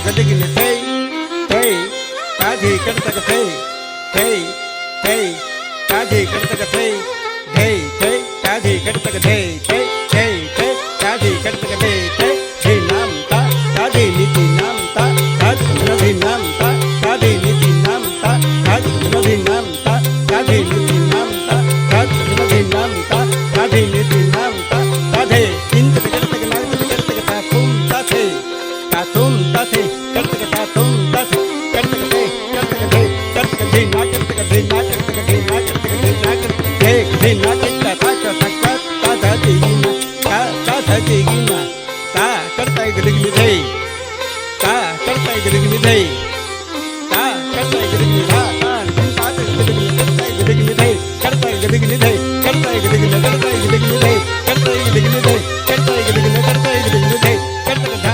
ગદગને થઈ થઈ તાજી કરતક થઈ થઈ થઈ તાજી કરતક થઈ થઈ થઈ તાજી કરતક થઈ થઈ થઈ થઈ તાજી કરતક થઈ થઈ હે નામ તા તાજી નીતિ નામ તા તાજ નથી નામ તા તાજી નીતિ નામ તા તાજ નથી નામ તા તાજી નીતિ નામ તા તાજ નથી નામ તા તાજી નીતિ નામ તા તાજે ઇન્દ્ર કરતક નામ કરતક તા તુમ તાથે તાતુમ તાથે કરતક તા તુમ તાથે કરતક દે કરતક દે કરતક દે ના કરતક દે ના કરતક દે ના કરતક દે ના કરતક દે ના કરતા પાછા સક્કા તા ધાતી ગીના તા ધાતી ગીના તા કરતા ગદગની થઈ તા કરતા ગદગની થઈ તા કરતા ગદગની થા તા તા ગદગની કરતા ગદગની થઈ કરતા ગદગની થઈ કરતા ગદગની કરતા ગદગની થઈ કરતા ગદગની થઈ કરતા ગદગની કરતા ગદગની થઈ કરતા